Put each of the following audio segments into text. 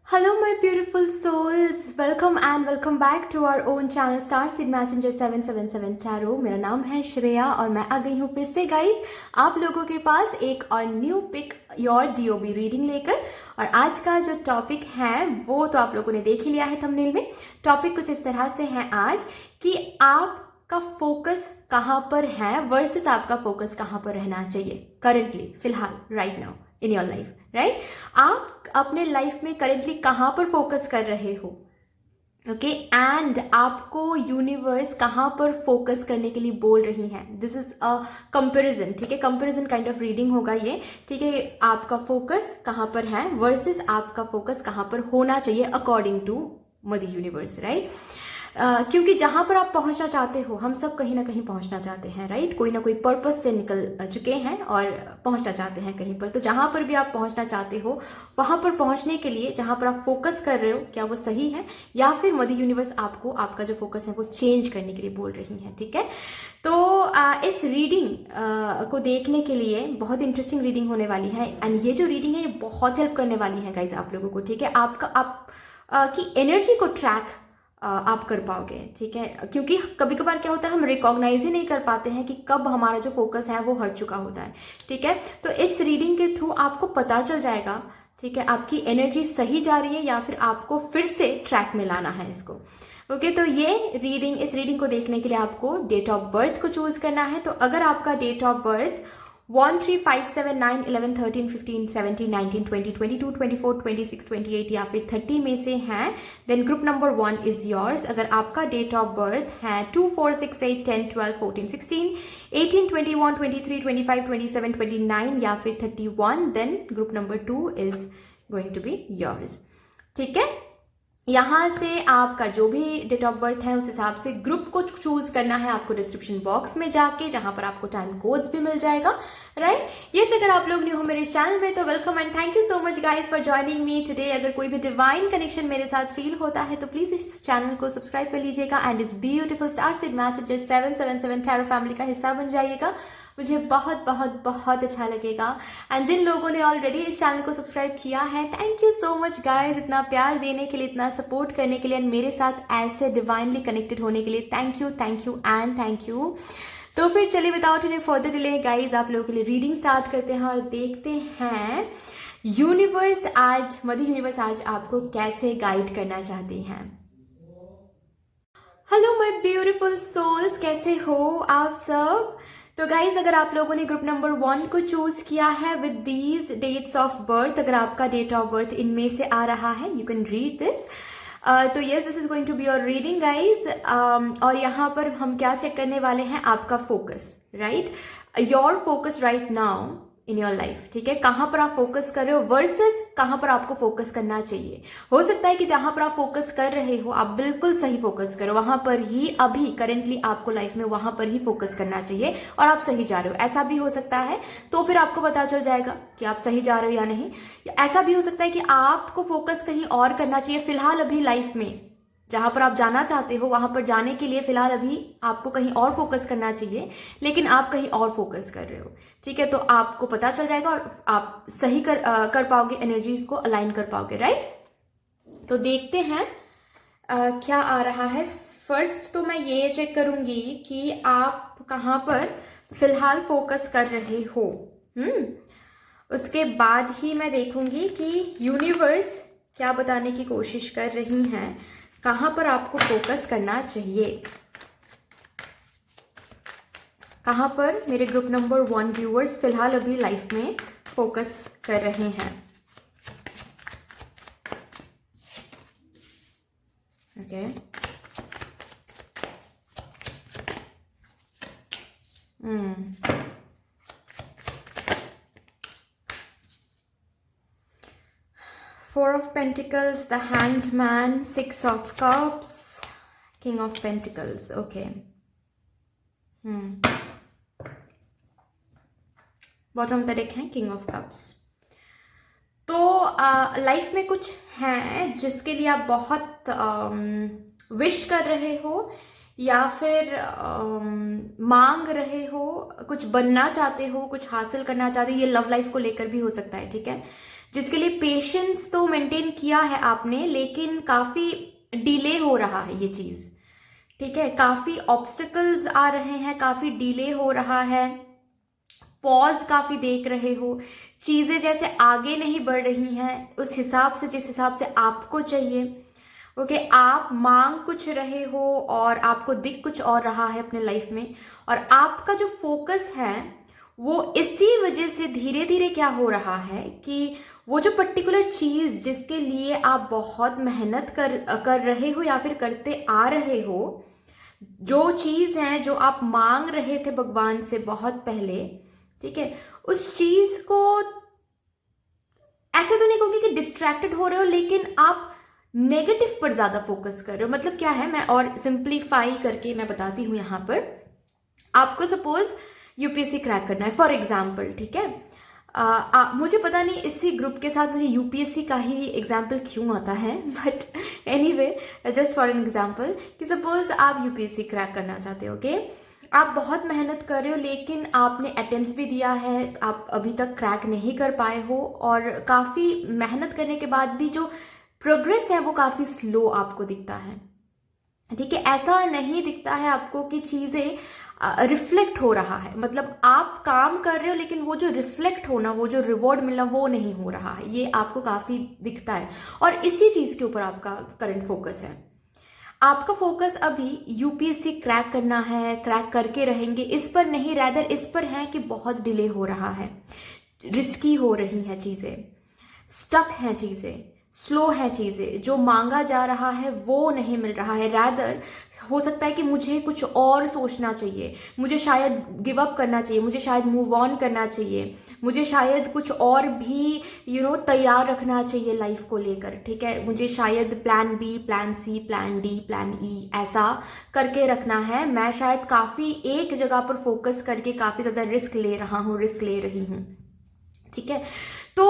Hello, my beautiful souls. Welcome and welcome back to our own channel Star Seed Messenger 777 Tarot. मेरा नाम है श्रेया और मैं आ गई हूँ फिर से गाइस आप लोगों के पास एक और new pick your DOB reading लेकर। और आज का जो टॉपिक है वो तो आप लोगों ने देख ही लिया है थंबनेल में। टॉपिक कुछ इस तरह से है आज कि आपका फोकस कहाँ पर है वर्सेस आपका फोकस कहाँ पर रहना चाहिए करंटली, फिलहाल, right now in your life, right. आप अपने लाइफ में करेंटली कहाँ पर फोकस कर रहे हो, ओके, एंड आपको यूनिवर्स कहाँ पर फोकस करने के लिए बोल रही है। दिस इज अ कंपैरिजन, ठीक है, कंपैरिजन काइंड ऑफ रीडिंग होगा ये, ठीक है। आपका फोकस कहाँ पर है वर्सेस आपका फोकस कहाँ पर होना चाहिए according to mother universe, right. क्योंकि जहाँ पर आप पहुँचना चाहते हो, हम सब कहीं ना कहीं पहुँचना चाहते हैं, राइट। कोई ना कोई पर्पस से निकल चुके हैं और पहुँचना चाहते हैं कहीं पर। तो जहाँ पर भी आप पहुँचना चाहते हो वहाँ पर पहुँचने के लिए जहाँ पर आप फोकस कर रहे हो, क्या वो सही है या फिर मदर यूनिवर्स आपको आपका जो फोकस है वो चेंज करने के लिए बोल रही है, ठीक है। तो इस रीडिंग को देखने के लिए बहुत इंटरेस्टिंग रीडिंग होने वाली है। एंड ये जो रीडिंग है ये बहुत हेल्प करने वाली है गाइज आप लोगों को, ठीक है। आप की एनर्जी को ट्रैक आप कर पाओगे, ठीक है। क्योंकि कभी कभार क्या होता है, हम रिकॉग्नाइज ही नहीं कर पाते हैं कि कब हमारा जो फोकस है वो हट चुका होता है, ठीक है। तो इस रीडिंग के थ्रू आपको पता चल जाएगा, ठीक है, आपकी एनर्जी सही जा रही है या फिर आपको फिर से ट्रैक में लाना है इसको, ओके। तो ये रीडिंग, इस रीडिंग को देखने के लिए आपको डेट ऑफ बर्थ को चूज करना है। तो अगर आपका डेट ऑफ बर्थ 1 3 5 7 9 11 13 15 17 19 20 22 24 26 28 या फिर 30 में से हैं, then group number 1 is yours. अगर आपका डेट ऑफ बर्थ है 2 4 6 8 10 12 14 16 18 21 23 25 27 29 या फिर 31, then group number 2 is going to be yours, ठीक है। यहाँ से आपका जो भी डेट ऑफ बर्थ है उस हिसाब से ग्रुप को चूज करना है आपको डिस्क्रिप्शन बॉक्स में जाके, जहाँ पर आपको टाइम कोड्स भी मिल जाएगा, राइट। ये से अगर आप लोग न्यू हो मेरे चैनल में तो welcome and thank you so much guys for joining me today. अगर कोई भी डिवाइन कनेक्शन मेरे साथ फील होता है तो प्लीज इस चैनल को सब्सक्राइब कर लीजिएगा एंड इस beautiful star seed messenger 777 tarot family का हिस्सा बन जाइएगा। मुझे बहुत बहुत बहुत अच्छा लगेगा। एंड जिन लोगों ने ऑलरेडी इस चैनल को सब्सक्राइब किया है, thank you so much guys, इतना प्यार देने के लिए, इतना सपोर्ट करने के लिए एंड मेरे साथ ऐसे डिवाइनली कनेक्टेड होने के लिए thank you and thank you. तो फिर चलिए without any further delay guys आप लोगों के लिए रीडिंग स्टार्ट करते हैं और देखते हैं यूनिवर्स आज, मदर यूनिवर्स आज आपको कैसे गाइड करना चाहती हैं। हेलो माय ब्यूटीफुल सोल्स, कैसे हो आप सब। तो गाइज अगर आप लोगों ने ग्रुप नंबर 1 को चूज किया है with these dates of birth, अगर आपका डेट ऑफ बर्थ इनमें से आ रहा है, यू कैन रीड दिस। तो yes, this is going to be your reading guys. और यहाँ पर हम क्या चेक करने वाले हैं, आपका focus, right, your focus right now in your life, ठीक है। कहाँ पर आप फोकस कर रहे हो वर्सेस कहाँ पर आपको फोकस करना चाहिए। हो सकता है कि जहां पर आप फोकस कर रहे हो आप बिल्कुल सही फोकस करो, वहां पर ही अभी करेंटली आपको लाइफ में वहां पर ही फोकस करना चाहिए और आप सही जा रहे हो, ऐसा भी हो सकता है। तो फिर आपको पता चल जाएगा कि आप सही जा रहे हो या नहीं। ऐसा भी हो सकता है कि आपको फोकस कहीं और करना चाहिए फिलहाल अभी लाइफ में, जहां पर आप जाना चाहते हो वहां पर जाने के लिए फिलहाल अभी आपको कहीं और फोकस करना चाहिए, लेकिन आप कहीं और फोकस कर रहे हो, ठीक है। तो आपको पता चल जाएगा और आप सही कर पाओगे, एनर्जीज को अलाइन कर पाओगे, राइट। तो देखते हैं क्या आ रहा है। फर्स्ट तो मैं ये चेक करूंगी कि आप कहाँ पर फिलहाल फोकस कर रहे हो। उसके बाद ही मैं देखूंगी कि यूनिवर्स क्या बताने की कोशिश कर रही हैं, कहाँ पर आपको फोकस करना चाहिए, कहाँ पर मेरे ग्रुप नंबर 1 व्यूअर्स फिलहाल अभी लाइफ में फोकस कर रहे हैं, okay. Four of Pentacles, the Hanged Man, Six of Cups, King of Pentacles, okay. Bottom of the deck है किंग ऑफ कप्स। तो लाइफ में कुछ है जिसके लिए आप बहुत विश कर रहे हो या फिर मांग रहे हो, कुछ बनना चाहते हो, कुछ हासिल करना चाहते हो। ये लव लाइफ को लेकर भी हो सकता है, ठीक है। जिसके लिए पेशेंस तो मेंटेन किया है आपने, लेकिन काफ़ी डिले हो रहा है ये चीज़, ठीक है। काफ़ी ऑब्स्टिकल्स आ रहे हैं, काफ़ी डिले हो रहा है, पॉज काफ़ी देख रहे हो, चीज़ें जैसे आगे नहीं बढ़ रही हैं उस हिसाब से, जिस हिसाब से आपको चाहिए। ओके, आप मांग कुछ रहे हो और आपको दिख कुछ और रहा है अपने लाइफ में, और आपका जो फोकस है वो इसी वजह से धीरे धीरे क्या हो रहा है कि वो जो पर्टिकुलर चीज़ जिसके लिए आप बहुत मेहनत कर रहे हो या फिर करते आ रहे हो, जो चीज़ है जो आप मांग रहे थे भगवान से बहुत पहले, ठीक है, उस चीज़ को ऐसे तो नहीं कहूँगी कि डिस्ट्रैक्टेड हो रहे हो, लेकिन आप नेगेटिव पर ज़्यादा फोकस कर रहे हो। मतलब क्या है, मैं और सिंप्लीफाई करके मैं बताती हूँ यहाँ पर। आपको सपोज यूपीएससी क्रैक करना है फॉर एग्जाम्पल, ठीक है। मुझे पता नहीं इसी ग्रुप के साथ मुझे यूपीएससी का ही एग्जाम्पल क्यों आता है, but anyway, just for an example कि सपोज आप यूपीएससी क्रैक करना चाहते हो, ओके। आप बहुत मेहनत कर रहे हो, लेकिन आपने अटेम्प्ट्स भी दिया है, आप अभी तक क्रैक नहीं कर पाए हो, और काफ़ी मेहनत करने के बाद भी जो प्रोग्रेस है वो काफ़ी स्लो आपको दिखता है, ठीक है। ऐसा नहीं दिखता है आपको कि चीज़ें रिफ्लेक्ट हो रहा है, मतलब आप काम कर रहे हो लेकिन वो जो रिफ्लेक्ट होना, वो जो रिवॉर्ड मिलना वो नहीं हो रहा है, ये आपको काफ़ी दिखता है। और इसी चीज़ के ऊपर आपका करंट फोकस है। आपका फोकस अभी यूपीएससी क्रैक करना है, क्रैक करके रहेंगे, इस पर नहीं, रैदर इस पर है कि बहुत डिले हो रहा है, रिस्की हो रही हैं चीज़ें, स्टक हैं चीज़ें, स्लो है चीज़ें, जो मांगा जा रहा है वो नहीं मिल रहा है। रैदर हो सकता है कि मुझे कुछ और सोचना चाहिए, मुझे शायद गिव अप करना चाहिए, मुझे शायद मूव ऑन करना चाहिए, मुझे शायद कुछ और भी तैयार रखना चाहिए लाइफ को लेकर, ठीक है। मुझे शायद plan B, plan C, plan D, plan E ऐसा करके रखना है। मैं शायद काफ़ी एक जगह पर फोकस करके काफ़ी ज़्यादा रिस्क ले रहा हूँ, रिस्क ले रही हूँ, ठीक है। तो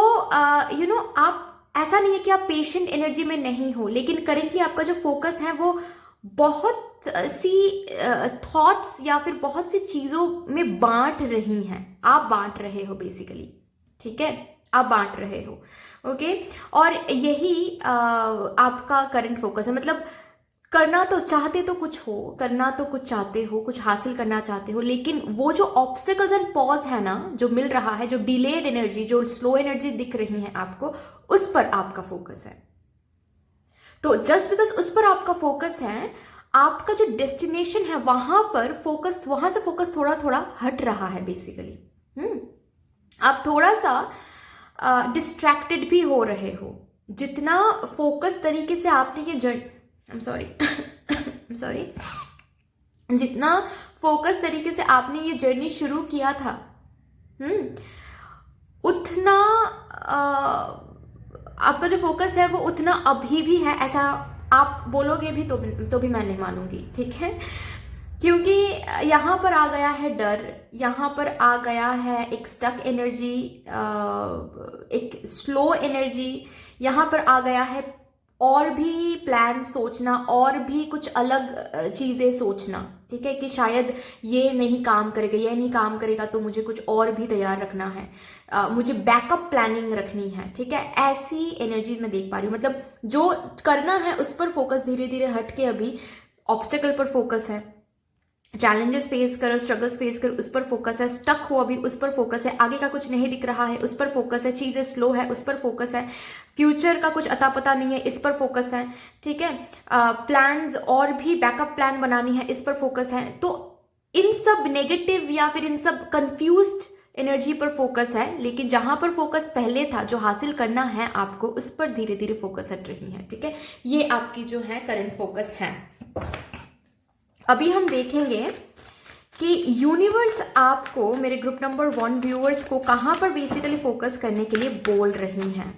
आप, ऐसा नहीं है कि आप पेशेंट एनर्जी में नहीं हो, लेकिन करेंटली आपका जो फोकस है वो बहुत सी थॉट्स या फिर बहुत सी चीज़ों में बांट रही हैं, आप बांट रहे हो बेसिकली, ठीक है, आप बांट रहे हो, ओके। और यही आपका करंट फोकस है। मतलब करना तो चाहते तो कुछ हो, करना तो कुछ चाहते हो, कुछ हासिल करना चाहते हो, लेकिन वो जो ऑब्स्टिकल्स एंड पॉज है ना, जो मिल रहा है, जो डिलेड एनर्जी, जो स्लो एनर्जी दिख रही है आपको, उस पर आपका फोकस है। तो जस्ट बिकॉज उस पर आपका फोकस है, आपका जो डेस्टिनेशन है वहां पर फोकस, वहां से फोकस थोड़ा थोड़ा हट रहा है बेसिकली। आप थोड़ा सा डिस्ट्रैक्टेड भी हो रहे हो। जितना फोकस तरीके से आपने ये I'm sorry, जितना फोकस तरीके से आपने ये जर्नी शुरू किया था, उतना आपका जो फोकस है वो उतना अभी भी है, ऐसा आप बोलोगे भी तो भी मैं नहीं मानूंगी, ठीक है। क्योंकि यहाँ पर आ गया है डर, यहाँ पर आ गया है एक स्टक एनर्जी, एक स्लो एनर्जी, यहाँ पर आ गया है और भी प्लान सोचना, और भी कुछ अलग चीज़ें सोचना, ठीक है, कि शायद ये नहीं काम करेगा, ये नहीं काम करेगा तो मुझे कुछ और भी तैयार रखना है, मुझे बैकअप प्लानिंग रखनी है, ठीक है। ऐसी एनर्जीज मैं देख पा रही हूँ। मतलब जो करना है उस पर फोकस धीरे धीरे हट के अभी ऑब्स्टेकल पर फोकस है, चैलेंजेस फेस करो, स्ट्रगल्स फेस करो, उस पर फोकस है, स्टक हो अभी उस पर फोकस है, आगे का कुछ नहीं दिख रहा है उस पर फोकस है, चीज़ें स्लो है उस पर फोकस है, फ्यूचर का कुछ अता पता नहीं है इस पर फोकस है, ठीक है। प्लान्स और भी बैकअप प्लान बनानी है इस पर फोकस है। तो इन सब नेगेटिव या फिर इन सब कंफ्यूज्ड एनर्जी पर फोकस है, लेकिन जहां पर फोकस पहले था, जो हासिल करना है आपको, उस पर धीरे धीरे फोकस हट रही है, ठीक है। ये आपकी जो है करंट फोकस है। अभी हम देखेंगे कि यूनिवर्स आपको, मेरे ग्रुप नंबर 1 व्यूअर्स को, कहाँ पर बेसिकली फोकस करने के लिए बोल रही हैं।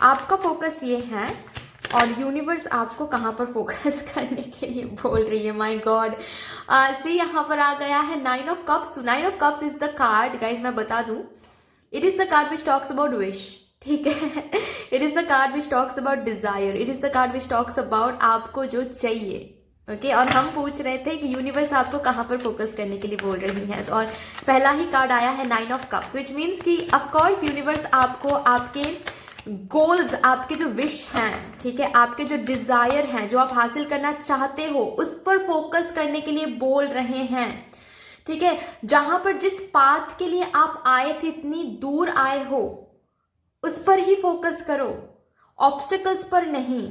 आपका फोकस ये है और यूनिवर्स आपको कहाँ पर फोकस करने के लिए बोल रही है। माय गॉड, सी यहाँ पर आ गया है 9 of cups. 9 of cups is the card, guys मैं बता दूं, it is the card which talks about wish, ठीक है। It is the card which talks about desire, it is the card which talks about आपको जो चाहिए, okay और हम पूछ रहे थे कि यूनिवर्स आपको कहाँ पर फोकस करने के लिए बोल रही है, और पहला ही कार्ड आया है 9 ऑफ कप्स, विच मीन्स कि ऑफ कोर्स यूनिवर्स आपको आपके गोल्स, आपके जो विश हैं, ठीक है, आपके जो डिजायर हैं, जो आप हासिल करना चाहते हो, उस पर फोकस करने के लिए बोल रहे हैं, ठीक है। जहां पर जिस पाथ के लिए आप आए थे, इतनी दूर आए हो, उस पर ही फोकस करो, ऑब्स्टिकल्स पर नहीं,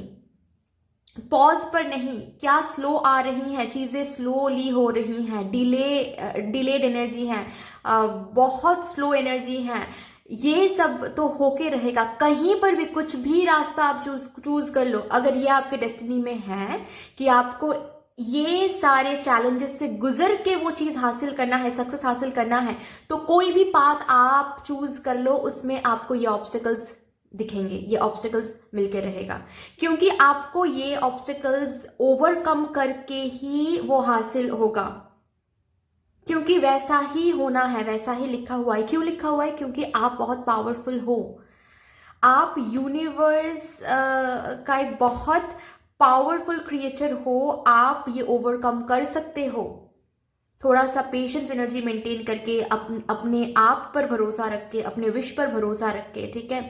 पॉज पर नहीं। क्या स्लो आ रही हैं चीज़ें, स्लोली हो रही हैं, डिलेड एनर्जी है, बहुत स्लो एनर्जी है, ये सब तो होके रहेगा। कहीं पर भी कुछ भी रास्ता आप चूज कर लो, अगर ये आपके डेस्टिनी में है कि आपको ये सारे चैलेंजेस से गुजर के वो चीज़ हासिल करना है, सक्सेस हासिल करना है, तो कोई भी पाथ आप चूज कर लो, उसमें आपको ये ऑब्स्टिकल्स दिखेंगे, ये ऑब्स्टिकल्स मिलके रहेगा, क्योंकि आपको ये ऑब्स्टिकल्स ओवरकम करके ही वो हासिल होगा, क्योंकि वैसा ही होना है, वैसा ही लिखा हुआ है। क्यों लिखा हुआ है? क्योंकि आप बहुत पावरफुल हो, आप यूनिवर्स का एक बहुत पावरफुल क्रिएचर हो, आप ये ओवरकम कर सकते हो। थोड़ा सा पेशेंस एनर्जी मेंटेन करके, अपने आप पर भरोसा रख के, अपने विश पर भरोसा रख के, ठीक है,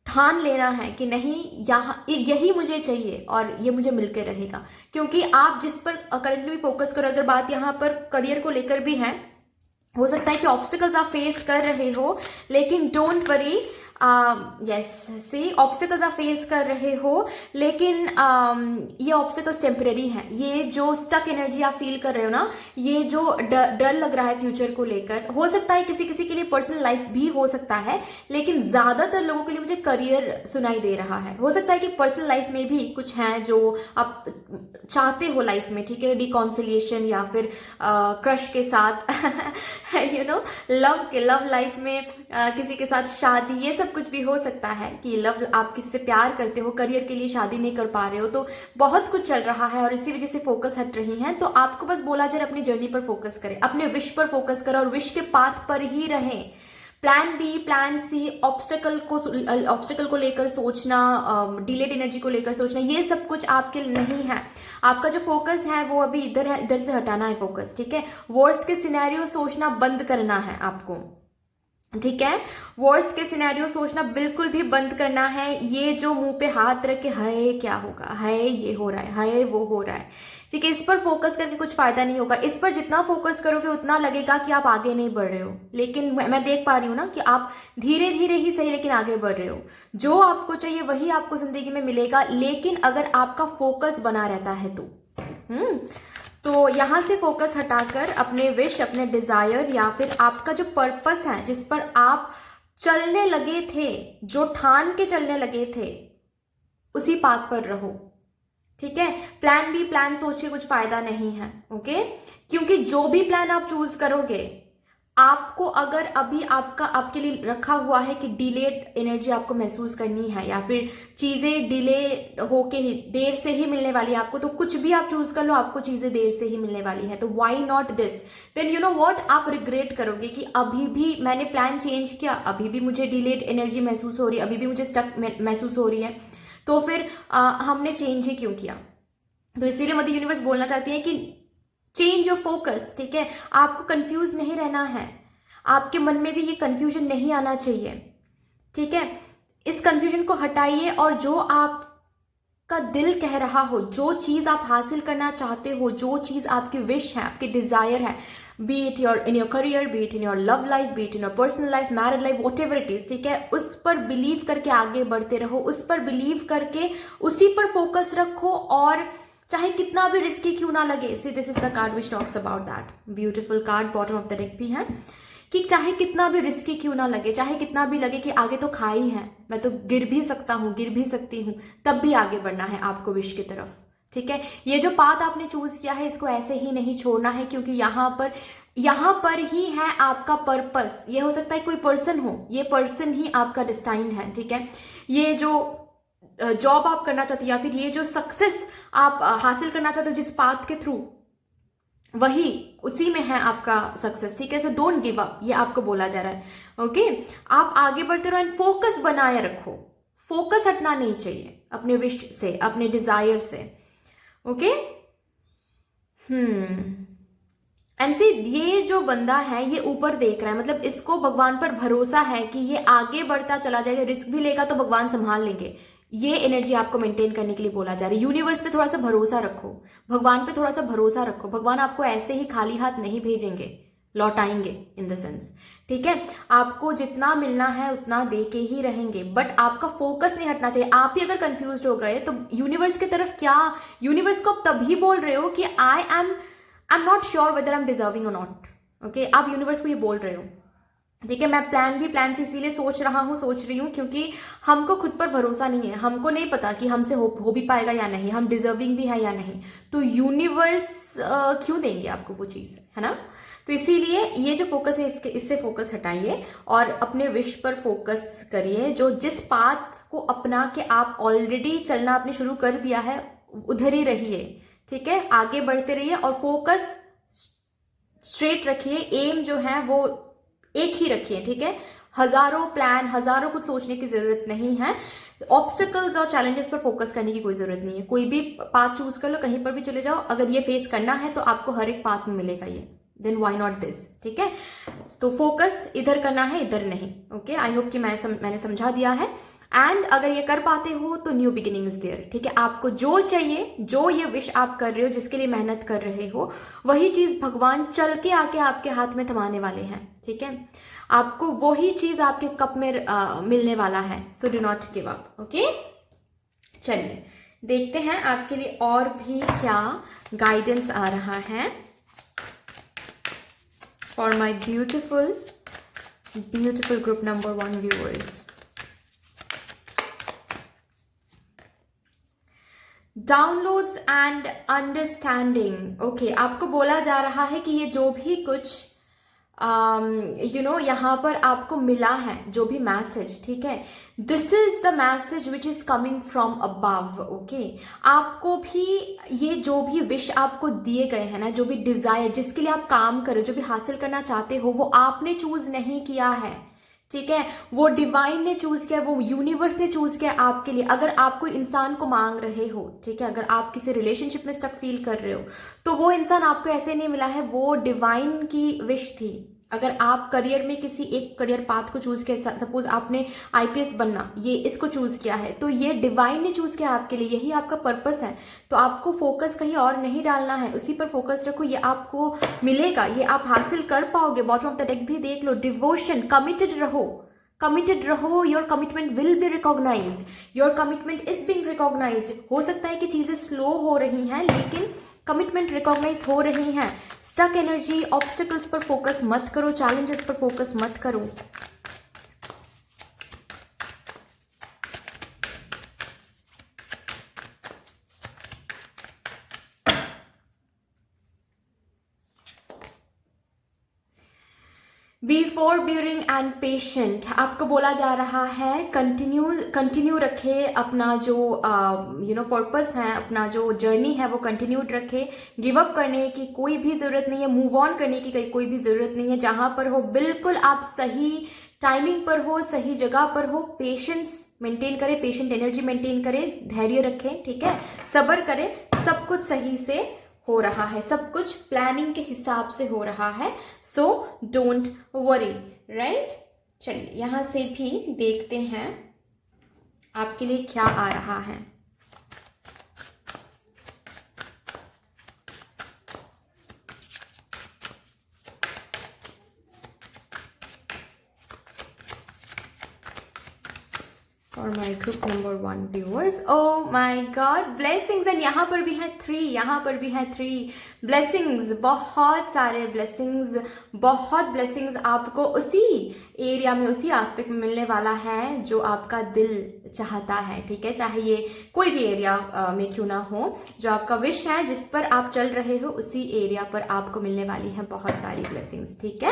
ठान लेना है कि नहीं, यहाँ यही मुझे चाहिए और ये मुझे मिलकर रहेगा। क्योंकि आप जिस पर करंटली फोकस करो, अगर बात यहाँ पर करियर को लेकर भी है, हो सकता है कि ऑब्स्टिकल्स आप फेस कर रहे हो, लेकिन don't worry, yes see obstacles आप फेस कर रहे हो, लेकिन ये ऑब्स्टिकल्स टेम्पररी हैं। ये जो स्टक एनर्जी आप फील कर रहे हो ना, ये जो डर लग रहा है फ्यूचर को लेकर, हो सकता है किसी किसी के लिए पर्सनल लाइफ भी हो सकता है, लेकिन ज्यादातर लोगों के लिए मुझे करियर सुनाई दे रहा है। हो सकता है कि पर्सनल लाइफ में भी कुछ है जो आप चाहते हो लाइफ में, ठीक है, रिकॉन्सिलिएशन या फिर क्रश के साथ यू नो, लव लाइफ में किसी के साथ शादी, ये सब कुछ भी हो सकता है कि लव, आप किसी से प्यार करते हो, करियर के लिए शादी नहीं कर पा रहे हो, तो बहुत कुछ चल रहा है और इसी वजह से फोकस हट रही है। तो आपको बस बोला जाए अपनी जर्नी पर फोकस करें, अपने विश पर फोकस करें और विश के पाथ पर ही रहें। Plan B, plan C, obstacle को लेकर सोचना, डिलेड एनर्जी को लेकर सोचना, ये सब कुछ आपके लिए नहीं है। आपका जो फोकस है वो अभी इधर है, इधर से हटाना है फोकस, ठीक है। वर्स्ट के सिनेरियो सोचना बंद करना है आपको, ठीक है, वर्स्ट के सिनेरियो सोचना बिल्कुल भी बंद करना है। ये जो मुंह पे हाथ रख के हाय क्या होगा, हाय ये हो रहा है, हाय वो हो रहा है, ठीक है, इस पर फोकस करके कुछ फायदा नहीं होगा। इस पर जितना फोकस करोगे उतना लगेगा कि आप आगे नहीं बढ़ रहे हो, लेकिन मैं देख पा रही हूँ ना कि आप धीरे धीरे ही सही लेकिन आगे बढ़ रहे हो। जो आपको चाहिए वही आपको जिंदगी में मिलेगा, लेकिन अगर आपका फोकस बना रहता है तो यहाँ से फोकस हटाकर अपने विश, अपने डिजायर या फिर आपका जो पर्पस है, जिस पर आप चलने लगे थे, जो ठान के चलने लगे थे, उसी पाथ पर रहो, ठीक है। प्लान बी, प्लान सोच के कुछ फायदा नहीं है, ओके, क्योंकि जो भी प्लान आप चूज करोगे, आपको अगर अभी आपके लिए रखा हुआ है कि डिलेड एनर्जी आपको महसूस करनी है या फिर चीजें डिले होके ही देर से ही मिलने वाली है आपको, तो कुछ भी आप चूज कर लो, आपको चीजें देर से ही मिलने वाली है। तो why not this, then you know what, आप रिग्रेट करोगे कि अभी भी मैंने प्लान चेंज किया, अभी भी मुझे डिलेड एनर्जी महसूस हो रही है, अभी भी मुझे स्टक महसूस हो रही है, तो फिर हमने चेंज ही क्यों किया। तो इसीलिए मदर यूनिवर्स बोलना चाहती है कि चेंज योर फोकस, ठीक है। आपको कंफ्यूज नहीं रहना है, आपके मन में भी ये कंफ्यूजन नहीं आना चाहिए, ठीक है। इस कंफ्यूजन को हटाइए और जो आपका दिल कह रहा हो, जो चीज आप हासिल करना चाहते हो, जो चीज आपकी विश है, आपकी डिजायर है, B it in your career, B it in your love life, B it in your personal life, married life, what ever it is, ठीक है, उस पर बिलीव करके आगे बढ़ते रहो, उस पर बिलीव करके उसी पर फोकस रखो, और चाहे कितना भी रिस्की क्यों ना लगे। See this is the card which talks about that, beautiful card, bottom of the deck भी है, कि चाहे कितना भी रिस्की क्यों ना लगे, चाहे कितना भी लगे कि आगे तो खाई है, मैं तो गिर भी सकता हूँ, गिर भी सकती हूँ, तब भी आगे बढ़ना है आपको विश की तरफ, ठीक है। ये जो पाथ आपने चूज किया है, इसको ऐसे ही नहीं छोड़ना है, क्योंकि यहाँ पर ही है आपका पर्पस। ये हो सकता है कोई पर्सन हो, ये पर्सन ही आपका डिस्टाइन है, ठीक है। ये जो जॉब आप करना चाहते हो या फिर ये जो सक्सेस आप हासिल करना चाहते हो जिस पाथ के थ्रू, वही उसी में है आपका सक्सेस, ठीक है। सो डोंट गिव अप, ये आपको बोला जा रहा है, ओके। आप आगे बढ़ते रहो एंड फोकस बनाए रखो, फोकस हटना नहीं चाहिए अपने विश से, अपने डिजायर से, ओके। एंड सी, ये जो बंदा है ये ऊपर देख रहा है, मतलब इसको भगवान पर भरोसा है कि ये आगे बढ़ता चला जाएगा, रिस्क भी लेगा तो भगवान संभाल लेंगे। ये एनर्जी आपको मेंटेन करने के लिए बोला जा रहा है। यूनिवर्स पे थोड़ा सा भरोसा रखो, भगवान पे थोड़ा सा भरोसा रखो। भगवान आपको ऐसे ही खाली हाथ नहीं भेजेंगे, लौटाएंगे इन द सेंस, ठीक है। आपको जितना मिलना है उतना दे के ही रहेंगे, बट आपका फोकस नहीं हटना चाहिए। आप ही अगर कंफ्यूज हो गए तो यूनिवर्स की तरफ क्या, यूनिवर्स को आप तभी बोल रहे हो कि I am not sure whether I am deserving और नॉट। ओके, आप यूनिवर्स को ये बोल रहे हो, ठीक है। मैं प्लान से इसीलिए सोच रही हूँ क्योंकि हमको खुद पर भरोसा नहीं है। हमको नहीं पता कि हमसे हो भी पाएगा या नहीं, हम डिजर्विंग भी है या नहीं। तो यूनिवर्स क्यों देंगे आपको वो चीज़, है ना। तो इसीलिए ये जो फोकस है इससे फोकस हटाइए और अपने विश पर फोकस करिए। जो जिस पाथ को अपना के आप ऑलरेडी चलना आपने शुरू कर दिया है उधर ही रहिए, ठीक है। आगे बढ़ते रहिए और फोकस स्ट्रेट रखिए। एम जो है वो एक ही रखिए, ठीक है। हजारों प्लान, हजारों कुछ सोचने की जरूरत नहीं है। ऑब्स्टिकल्स और चैलेंजेस पर फोकस करने की कोई जरूरत नहीं है। कोई भी पाथ चूज कर लो, कहीं पर भी चले जाओ, अगर ये फेस करना है तो आपको हर एक पाथ में मिलेगा ये, देन व्हाई नॉट दिस, ठीक है। तो फोकस इधर करना है, इधर नहीं। ओके, आई होप कि मैंने समझा दिया है। एंड अगर ये कर पाते हो तो न्यू बिगिनिंग इज देयर, ठीक है। आपको जो चाहिए, जो ये विश आप कर रहे हो, जिसके लिए मेहनत कर रहे हो, वही चीज भगवान चल के आके आपके हाथ में थमाने वाले हैं, ठीक है। आपको वही चीज आपके कप में मिलने वाला है। So do not give up, okay. चलिए देखते हैं आपके लिए और भी क्या गाइडेंस आ रहा है for my beautiful group number 1 viewers. Downloads and understanding. Okay, आपको बोला जा रहा है कि ये जो भी कुछ यहाँ पर आपको मिला है, जो भी मैसेज, ठीक है, this is the message which is coming from above. Okay, आपको भी ये जो भी विश आपको दिए गए हैं ना, जो भी डिजायर, जिसके लिए आप काम करो, जो भी हासिल करना चाहते हो, वो आपने चूज नहीं किया है, ठीक है। वो डिवाइन ने चूज किया, वो यूनिवर्स ने चूज किया आपके लिए। अगर आप कोई इंसान को मांग रहे हो, ठीक है, अगर आप किसी रिलेशनशिप में स्टक फील कर रहे हो, तो वो इंसान आपको ऐसे नहीं मिला है, वो डिवाइन की विश थी। अगर आप करियर में किसी एक करियर पाथ को चूज किया, सपोज आपने आईपीएस बनना, ये इसको चूज किया है, तो ये डिवाइन ने चूज किया आपके लिए, यही आपका पर्पस है। तो आपको फोकस कहीं और नहीं डालना है, उसी पर फोकस रखो, ये आपको मिलेगा, ये आप हासिल कर पाओगे। बॉटम ऑफ द डेक भी देख लो, डिवोशन, कमिटेड रहो, your commitment will be recognised, your commitment is being recognised. हो सकता है कि चीजें स्लो हो रही हैं, लेकिन कमिटमेंट रिकॉग्नाइज हो रही हैं। स्टक एनर्जी, ऑब्स्टिकल्स पर फोकस मत करो, चैलेंजेस पर फोकस मत करो। Be forbearing and patient. आपको बोला जा रहा है कंटिन्यू रखे अपना जो पर्पस है, अपना जो जर्नी है वो कंटिन्यूड रखे। गिव अप करने की कोई भी जरूरत नहीं है, मूव ऑन करने की कोई भी जरूरत नहीं है। जहां पर हो बिल्कुल आप सही टाइमिंग पर हो, सही जगह पर हो। पेशेंस मेंटेन करें, पेशेंट एनर्जी मेंटेन करें, धैर्य रखें, ठीक है, सब्र करें। सब कुछ सही से हो रहा है, सब कुछ प्लानिंग के हिसाब से हो रहा है। So don't worry, right. चलिए यहां से भी देखते हैं आपके लिए क्या आ रहा है। और my group number 1 viewers, oh my God, blessings. And यहाँ पर भी है 3, यहाँ पर भी है 3 ब्लेसिंग्स, बहुत सारे ब्लेसिंग्स, बहुत ब्लेसिंग्स आपको उसी एरिया में, उसी एस्पेक्ट में मिलने वाला है जो आपका दिल चाहता है, ठीक है। चाहे ये कोई भी एरिया में क्यों ना हो, जो आपका विश है, जिस पर आप चल रहे हो, उसी एरिया पर आपको मिलने वाली है बहुत सारी ब्लेसिंग्स, ठीक है।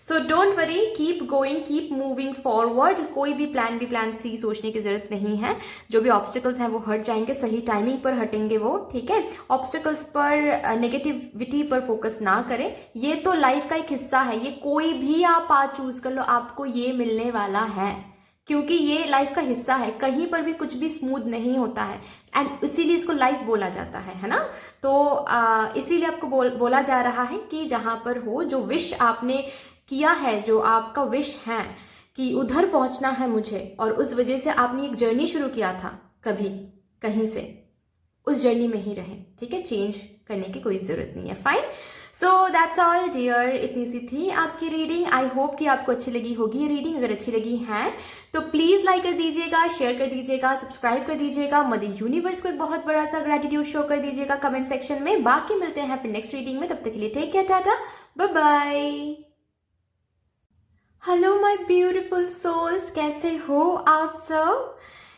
So don't worry, keep going, keep moving forward. कोई भी प्लान सी सोचने की जरूरत नहीं है। जो भी ऑब्स्टिकल्स हैं वो हट जाएंगे, सही टाइमिंग पर हटेंगे वो, ठीक है। ऑब्स्टिकल्स पर, नेगेटिविटी पर फोकस ना करें। ये तो लाइफ का एक हिस्सा है, ये कोई भी आप आज चूज कर लो, आपको ये मिलने वाला है, क्योंकि ये लाइफ का हिस्सा है, कहीं पर भी कुछ भी स्मूथ नहीं होता है एंड इसीलिए इसको लाइफ बोला जाता है ना। तो इसीलिए आपको बोला जा रहा है कि जहाँ पर हो, जो विश आपने किया है, जो आपका विश है कि उधर पहुँचना है मुझे, और उस वजह से आपने एक जर्नी शुरू किया था कभी कहीं से, उस जर्नी में ही रहें, ठीक है। चेंज करने की कोई ज़रूरत नहीं है। Fine, so that's all dear, इतनी सी थी आपकी रीडिंग। आई होप कि आपको अच्छी लगी होगी ये रीडिंग। अगर अच्छी लगी है तो प्लीज़ लाइक कर दीजिएगा, शेयर कर दीजिएगा, सब्सक्राइब कर दीजिएगा, मदर यूनिवर्स को एक बहुत बड़ा सा ग्रेटिट्यूड शो कर दीजिएगा कमेंट सेक्शन में। बाकी मिलते हैं फिर नेक्स्ट रीडिंग में, तब तक के लिए take care, tata, bye bye. Hello my beautiful souls, कैसे हो आप सब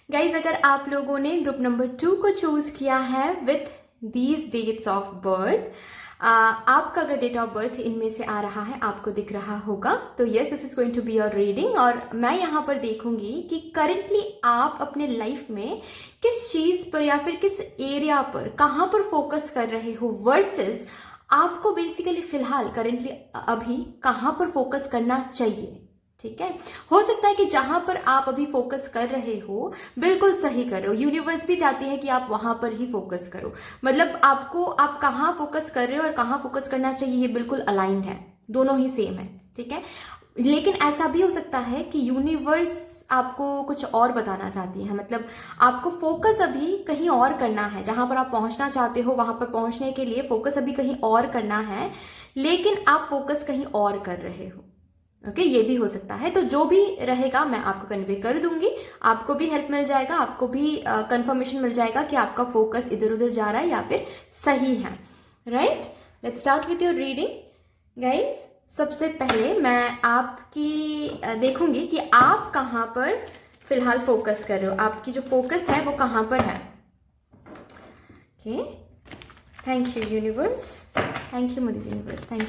गाइज। अगर आप लोगों ने ग्रुप नंबर 2 को चूज किया है with these dates of birth, आपका अगर डेट ऑफ बर्थ इनमें से आ रहा है, आपको दिख रहा होगा, तो yes, this is going to be your reading. और मैं यहाँ पर देखूंगी कि करंटली आप अपने लाइफ में किस चीज़ पर या फिर किस एरिया पर, कहाँ पर फोकस कर रहे हो, वर्सेस आपको बेसिकली फिलहाल करंटली अभी कहाँ पर फोकस करना चाहिए, ठीक है। हो सकता है कि जहां पर आप अभी फोकस कर रहे हो बिल्कुल सही करो, यूनिवर्स भी चाहती है कि आप वहां पर ही फोकस करो, मतलब आपको, आप कहाँ फोकस कर रहे हो और कहाँ फोकस करना चाहिए ये बिल्कुल अलाइंड है, दोनों ही सेम है, ठीक है। लेकिन ऐसा भी हो सकता है कि यूनिवर्स आपको कुछ और बताना चाहती है, मतलब आपको फोकस अभी कहीं और करना है, जहां पर आप पहुंचना चाहते हो वहां पर पहुंचने के लिए फोकस अभी कहीं और करना है, लेकिन आप फोकस कहीं और कर रहे हो, ओके, ये भी हो सकता है। तो जो भी रहेगा मैं आपको कन्वे कर दूंगी, आपको भी हेल्प मिल जाएगा, आपको भी कंफर्मेशन मिल जाएगा कि आपका फोकस इधर उधर जा रहा है या फिर सही है, right. Let's start with your reading guys. सबसे पहले मैं आपकी देखूंगी कि आप कहाँ पर फिलहाल फोकस कर रहे हो, आपकी जो फोकस है वो कहाँ पर है, okay. Thank you universe, thank you mother universe, thank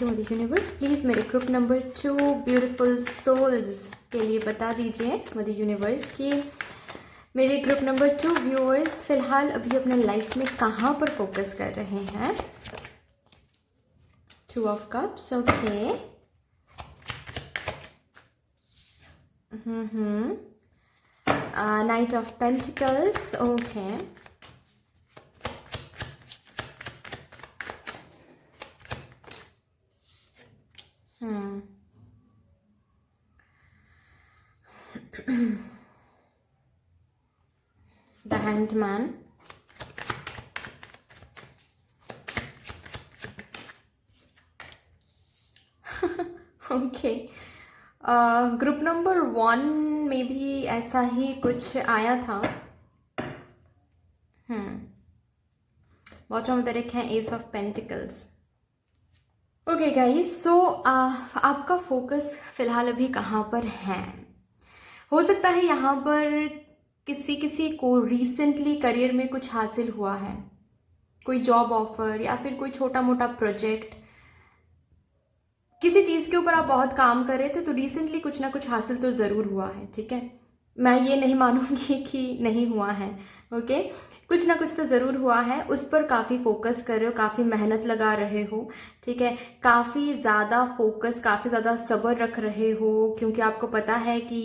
you mother universe. Please मेरे ग्रुप नंबर 2 ब्यूटीफुल सोल्स के लिए बता दीजिए मदर यूनिवर्स कि मेरे ग्रुप नंबर 2 व्यूअर्स फिलहाल अभी अपने लाइफ में कहाँ पर फोकस कर रहे हैं। 2 of cups, okay. Knight of pentacles, okay. The Hanged Man, okay. Group number 1 में भी ऐसा ही कुछ आया था। बॉटम ऑफ द डेक है ace of pentacles, okay guys. So आपका फोकस फिलहाल अभी कहाँ पर है। हो सकता है यहाँ पर किसी को रिसेंटली करियर में कुछ हासिल हुआ है, कोई जॉब ऑफर या फिर कोई छोटा मोटा प्रोजेक्ट, किसी चीज़ के ऊपर आप बहुत काम कर रहे थे, तो रिसेंटली कुछ ना कुछ हासिल तो ज़रूर हुआ है, ठीक है। मैं ये नहीं मानूंगी कि नहीं हुआ है, ओके। कुछ ना कुछ तो ज़रूर हुआ है, उस पर काफ़ी फोकस कर रहे हो, काफ़ी मेहनत लगा रहे हो, ठीक है। काफ़ी ज़्यादा फोकस, काफ़ी ज़्यादा सब्र रख रहे हो, क्योंकि आपको पता है कि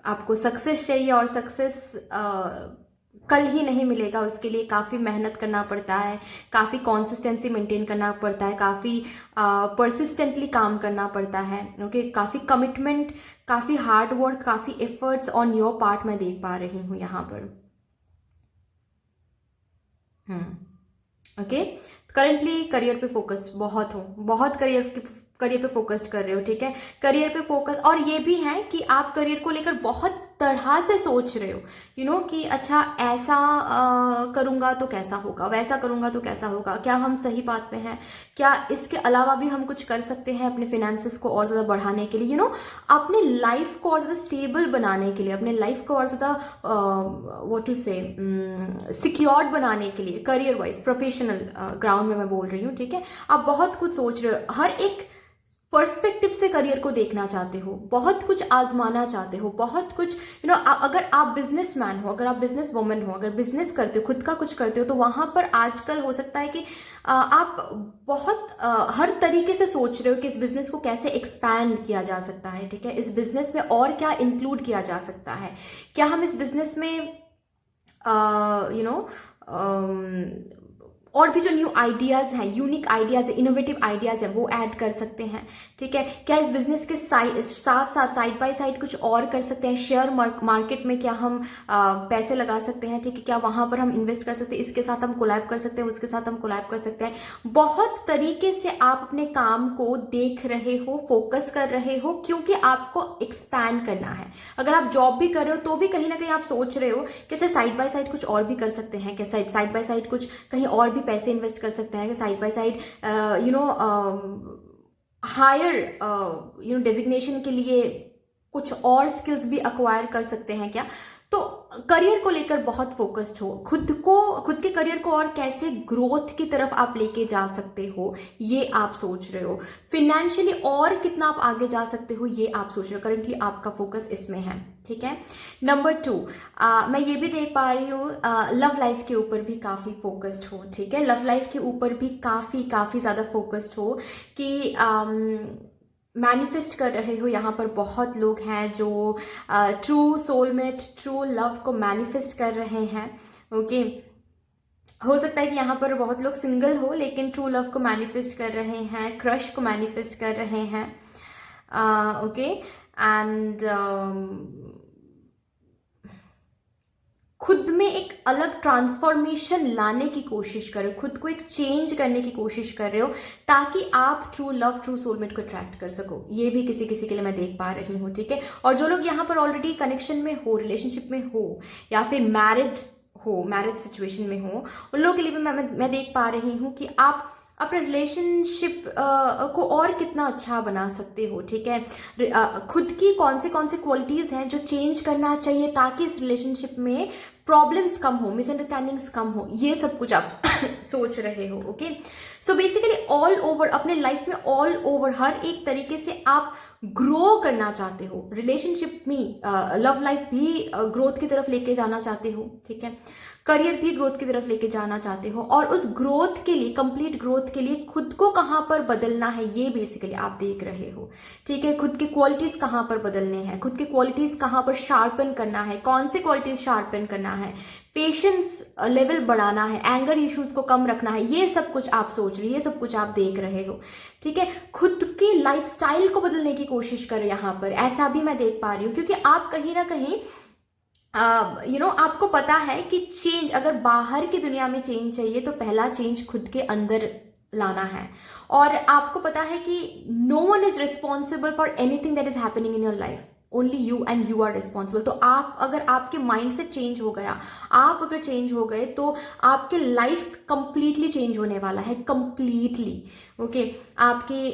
आपको सक्सेस चाहिए और सक्सेस कल ही नहीं मिलेगा, उसके लिए काफ़ी मेहनत करना पड़ता है, काफ़ी कंसिस्टेंसी मेंटेन करना पड़ता है, काफ़ी परसिस्टेंटली काम करना पड़ता है, ओके। काफ़ी कमिटमेंट, काफ़ी हार्ड वर्क, काफ़ी एफर्ट्स ऑन योर पार्ट मैं देख पा रही हूँ यहाँ पर, ओके। करंटली करियर पे फोकस बहुत करियर पे फोकस्ड कर रहे हो, ठीक है। करियर पे फोकस, और ये भी है कि आप करियर को लेकर बहुत तरह से सोच रहे हो, यू नो कि अच्छा ऐसा करूँगा तो कैसा होगा, वैसा करूँगा तो कैसा होगा, क्या हम सही बात पे हैं, क्या इसके अलावा भी हम कुछ कर सकते हैं अपने फिनेंसेस को और ज़्यादा बढ़ाने के लिए, यू नो अपने लाइफ को और ज़्यादा स्टेबल बनाने के लिए, अपने लाइफ को और ज़्यादा व्हाट टू से सिक्योर्ड बनाने के लिए, करियर वाइज प्रोफेशनल ग्राउंड में मैं बोल रही हूँ, ठीक है। आप बहुत कुछ सोच रहे हो, हर एक पर्सपेक्टिव से करियर को देखना चाहते हो, बहुत कुछ आजमाना चाहते हो, बहुत कुछ अगर आप बिजनेसमैन हो, अगर आप बिजनेस वुमन हो, अगर बिजनेस करते हो, खुद का कुछ करते हो, तो वहाँ पर आजकल हो सकता है कि आप बहुत हर तरीके से सोच रहे हो कि इस बिजनेस को कैसे एक्सपैंड किया जा सकता है, ठीक है, इस बिजनेस में और क्या इंक्लूड किया जा सकता है, क्या हम इस बिजनेस में यू नो और भी जो न्यू आइडियाज़ हैं, यूनिक आइडियाज़ है, इनोवेटिव आइडियाज़ है, वो ऐड कर सकते हैं, ठीक है। क्या इस बिजनेस के साथ साथ साइड बाय साइड कुछ और कर सकते हैं, शेयर मार्केट में क्या हम पैसे लगा सकते हैं, ठीक है, क्या वहाँ पर हम इन्वेस्ट कर सकते हैं, इसके साथ हम कोलैब कर सकते हैं, उसके साथ हम कोलैब कर सकते हैं। बहुत तरीके से आप अपने काम को देख रहे हो, फोकस कर रहे हो, क्योंकि आपको एक्सपैंड करना है। अगर आप जॉब भी कर रहे हो तो भी कहीं ना कहीं आप सोच रहे हो कि अच्छा साइड बाय साइड कुछ और भी कर सकते हैं, क्या साइड बाय साइड कुछ कहीं और भी पैसे इन्वेस्ट कर सकते हैं, कि side by side higher designation के लिए कुछ और स्किल्स भी अक्वायर कर सकते हैं क्या। तो करियर को लेकर बहुत फोकस्ड हो, खुद के करियर को और कैसे ग्रोथ की तरफ आप लेके जा सकते हो, ये आप सोच रहे हो। फिनेंशियली और कितना आप आगे जा सकते हो, ये आप सोच रहे हो। करेंटली आपका फोकस इसमें है, ठीक है। नंबर 2, मैं ये भी देख पा रही हूँ लव लाइफ के ऊपर भी काफ़ी फोकस्ड हो, ठीक है, लव लाइफ के ऊपर भी काफ़ी ज़्यादा फोकस्ड हो कि मैनिफेस्ट कर रहे हो। यहाँ पर बहुत लोग हैं जो ट्रू सोलमेट, ट्रू लव को मैनिफेस्ट कर रहे हैं, ओके। हो सकता है कि यहाँ पर बहुत लोग सिंगल हो लेकिन ट्रू लव को मैनिफेस्ट कर रहे हैं, क्रश को मैनिफेस्ट कर रहे हैं, ओके। एंड खुद में एक अलग ट्रांसफॉर्मेशन लाने की कोशिश कर रहे हो, खुद को एक चेंज करने की कोशिश कर रहे हो, ताकि आप ट्रू लव, ट्रू सोलमेट को अट्रैक्ट कर सको। ये भी किसी किसी के लिए मैं देख पा रही हूँ, ठीक है। और जो लोग यहाँ पर ऑलरेडी कनेक्शन में हो, रिलेशनशिप में हो, या फिर मैरिज सिचुएशन में हो, उन लोगों के लिए भी मैं देख पा रही हूँ कि आप अपने रिलेशनशिप को और कितना अच्छा बना सकते हो, ठीक है। खुद की कौन से क्वालिटीज़ हैं जो चेंज करना चाहिए ताकि इस रिलेशनशिप में प्रॉब्लम्स कम हो, मिसअंडरस्टैंडिंग्स कम हो, ये सब कुछ आप सोच रहे हो, okay. So basically all over अपने लाइफ में, ऑल ओवर हर एक तरीके से आप ग्रो करना चाहते हो, रिलेशनशिप में, लव लाइफ भी ग्रोथ की तरफ लेके जाना चाहते हो, ठीक है, करियर भी ग्रोथ की तरफ लेके जाना चाहते हो। और उस ग्रोथ के लिए, कंप्लीट ग्रोथ के लिए खुद को कहाँ पर बदलना है, ये बेसिकली आप देख रहे हो, ठीक है। खुद की क्वालिटीज़ कहाँ पर बदलने हैं, खुद की क्वालिटीज़ कहाँ पर शार्पन करना है, कौन सी क्वालिटीज़ शार्पन करना है, पेशेंस लेवल बढ़ाना है, एंगर इश्यूज को कम रखना है, ये सब कुछ आप सोच रहे हो, ये सब कुछ आप देख रहे हो, ठीक है। खुद की लाइफस्टाइल को बदलने की कोशिश करो यहाँ पर, ऐसा भी मैं देख पा रही हूँ, क्योंकि आप कहीं ना कहीं आपको पता है कि चेंज, अगर बाहर की दुनिया में चेंज चाहिए तो पहला चेंज खुद के अंदर लाना है। और आपको पता है कि no one is responsible for anything that is happening in your life, only you and you are responsible. तो आप, अगर आपके माइंड से चेंज हो गया, आप अगर चेंज हो गए, तो आपके लाइफ कंप्लीटली चेंज होने वाला है, कंप्लीटली, ओके। आपकी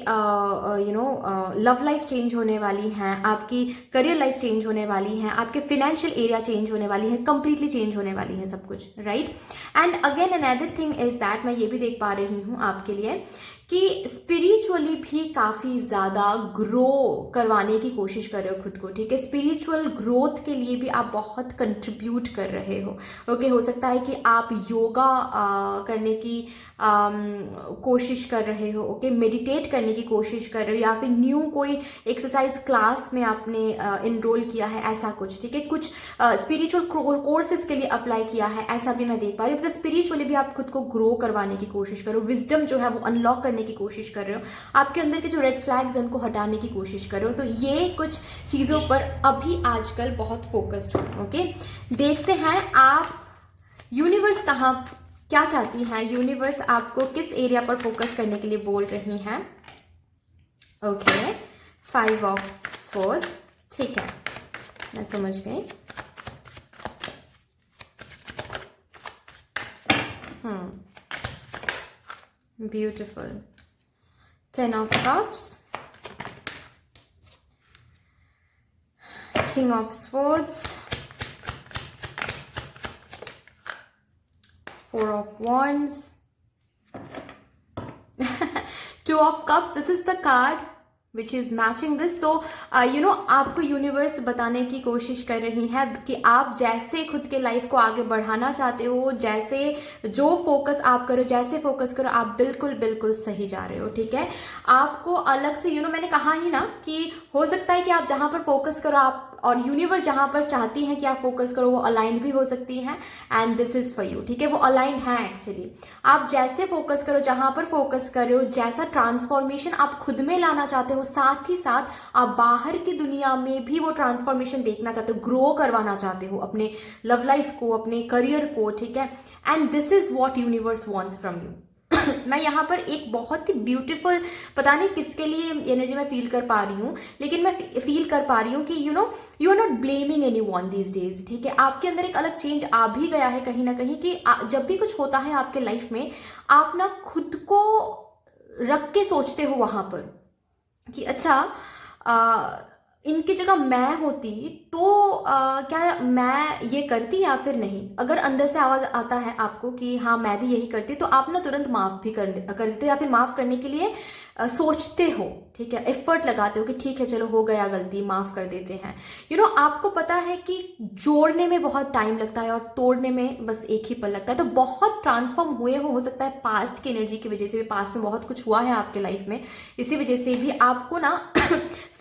लव लाइफ चेंज होने वाली है, आपकी करियर लाइफ चेंज होने वाली है, आपके फिनेंशियल एरिया चेंज होने वाली है, कंप्लीटली चेंज होने वाली है सब कुछ, right. And again another thing is that, मैं ये भी देख पा रही हूँ आपके लिए कि स्पिरिचुअली भी काफ़ी ज़्यादा ग्रो करवाने की कोशिश कर रहे हो खुद को, ठीक है। स्पिरिचुअल ग्रोथ के लिए भी आप बहुत कंट्रीब्यूट कर रहे हो, ओके। हो सकता है कि आप योगा करने की कोशिश कर रहे हो, ओके, मेडिटेट करने की कोशिश कर रहे हो, या फिर न्यू कोई एक्सरसाइज क्लास में आपने इनरोल किया है, ऐसा कुछ, ठीक है। कुछ स्पिरिचुअल कोर्सेज के लिए अप्लाई किया है, ऐसा भी मैं देख पा रही हूँ। बिकॉज स्पिरिचुअली भी आप खुद को ग्रो करवाने की कोशिश करो, विजडम जो है वो अनलॉक करने की कोशिश कर रहे हो, आपके अंदर के जो रेड फ्लैग्स हैं उनको हटाने की कोशिश कर रहे हो। तो ये कुछ चीज़ों पर अभी आजकल बहुत फोकस्ड हो, ओके। देखते हैं आप यूनिवर्स क्या चाहती हैं, यूनिवर्स आपको किस एरिया पर फोकस करने के लिए बोल रही हैं, ओके। 5 ऑफ स्वॉर्ड्स, ठीक है, मैं समझ गई। Beautiful. 10 of cups, king of swords, 4 of wands, 2 of cups. This is the card which is matching this. So आपको यूनिवर्स बताने की कोशिश कर रही है कि आप जैसे खुद के लाइफ को आगे बढ़ाना चाहते हो, जैसे जो फोकस आप करो, जैसे फोकस करो, आप बिल्कुल बिल्कुल सही जा रहे हो. ठीक है, आपको अलग से मैंने कहा ही ना कि हो सकता है कि आप जहाँ पर फोकस करो आप और यूनिवर्स जहाँ पर चाहती है कि आप फोकस करो वो अलाइन भी हो सकती है. And this is for you. ठीक है, वो अलाइंड है एक्चुअली. आप जैसे फोकस करो, जहाँ पर फोकस कर रहे हो, जैसा ट्रांसफॉर्मेशन आप खुद में लाना चाहते हो, साथ ही साथ आप बाहर की दुनिया में भी वो ट्रांसफॉर्मेशन देखना चाहते हो, ग्रो करवाना चाहते हो अपने लव लाइफ को, अपने करियर को. ठीक है, and this is what universe wants from you. मैं यहाँ पर एक बहुत ही ब्यूटीफुल, पता नहीं किसके लिए एनर्जी मैं फील कर पा रही हूँ, लेकिन मैं फील कर पा रही हूँ कि you are not blaming anyone these days. ठीक है, आपके अंदर एक अलग चेंज आ भी गया है कहीं ना कहीं कि जब भी कुछ होता है आपके लाइफ में, आप ना खुद को रख के सोचते हो वहां पर कि अच्छा इनकी जगह मैं होती तो क्या मैं ये करती या फिर नहीं. अगर अंदर से आवाज आता है आपको कि हाँ मैं भी यही करती, तो आप ना तुरंत माफ भी कर देते हो या फिर माफ करने के लिए सोचते हो. ठीक है, एफर्ट लगाते हो कि ठीक है चलो हो गया गलती, माफ कर देते हैं. आपको पता है कि जोड़ने में बहुत टाइम लगता है और तोड़ने में बस एक ही पल लगता है. तो बहुत ट्रांसफॉर्म हुए हो सकता है पास्ट की एनर्जी की वजह से भी, पास्ट में बहुत कुछ हुआ है आपके लाइफ में, इसी वजह से भी आपको ना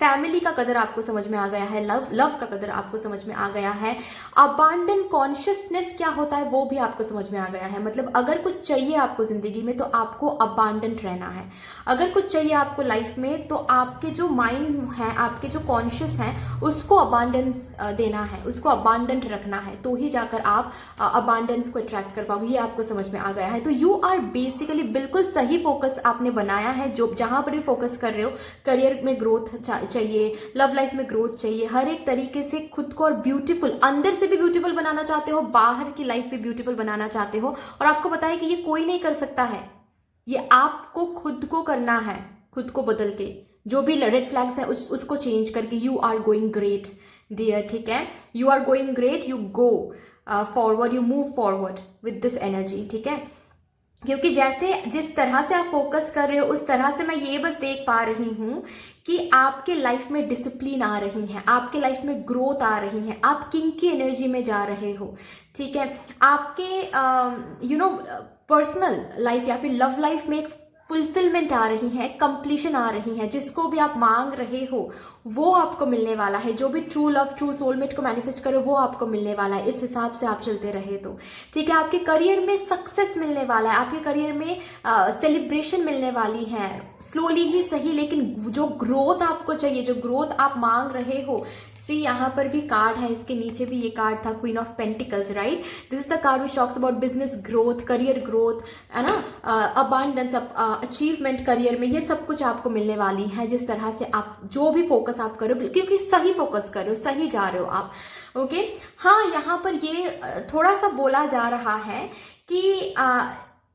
फैमिली का कदर आपको समझ में आ गया है, लव का कदर आपको समझ में आ गया है, अबांडन कॉन्शियसनेस क्या होता है वो भी आपको समझ में आ गया है. मतलब अगर कुछ चाहिए आपको जिंदगी में तो आपको अबांडेंट रहना है. अगर कुछ चाहिए आपको लाइफ में तो आपके जो माइंड है, आपके जो कॉन्शियस है, उसको अबांडेंस देना है, उसको अबांडेंट रखना है, तो ही जाकर आप अबांडेंस को अट्रैक्ट कर पाओगे. ये आपको समझ में आ गया है. तो यू आर बेसिकली बिल्कुल सही फोकस आपने बनाया है. जो जहां पर भी फोकस कर रहे हो, करियर में ग्रोथ चाहिए, लव लाइफ में ग्रोथ चाहिए, हर एक तरीके से खुद को और ब्यूटीफुल, अंदर से भी ब्यूटीफुल बनाना चाहते हो, बाहर की लाइफ भी ब्यूटीफुल बनाना चाहते हो. और आपको पता है कि ये कोई नहीं कर सकता है, ये आपको खुद को करना है, खुद को बदल के, जो भी रेड फ्लैग्स है उसको चेंज करके. You are going great dear. ठीक है, you are going great. You go forward, you move forward with this energy. ठीक है, क्योंकि जिस तरह से आप फोकस कर रहे हो उस तरह से मैं ये बस देख पा रही हूँ कि आपके लाइफ में डिसिप्लिन आ रही है, आपके लाइफ में ग्रोथ आ रही है, आप किंग की एनर्जी में जा रहे हो. ठीक है, आपके पर्सनल लाइफ या फिर लव लाइफ में एक फुलफिलमेंट आ रही है, कंप्लीशन आ रही है. जिसको भी आप मांग रहे हो वो आपको मिलने वाला है. जो भी ट्रू लव, ट्रू सोलमेट को मैनिफेस्ट करो वो आपको मिलने वाला है, इस हिसाब से आप चलते रहे तो. ठीक है, आपके करियर में सक्सेस मिलने वाला है, आपके करियर में सेलिब्रेशन मिलने वाली है, स्लोली ही सही, लेकिन जो ग्रोथ आपको चाहिए, जो ग्रोथ आप मांग रहे हो. सी यहाँ पर भी कार्ड है, इसके नीचे भी ये कार्ड था, queen of pentacles. Right, this is the card which talks about business growth, career growth, है ना, अबांडेंस, अचीवमेंट करियर में. ये सब कुछ आपको मिलने वाली है जिस तरह से आप जो भी फोकस आप करो, क्योंकि सही फोकस कर रहे हो, सही जा रहे हो आप. ओके, हाँ यहाँ पर ये थोड़ा सा बोला जा रहा है कि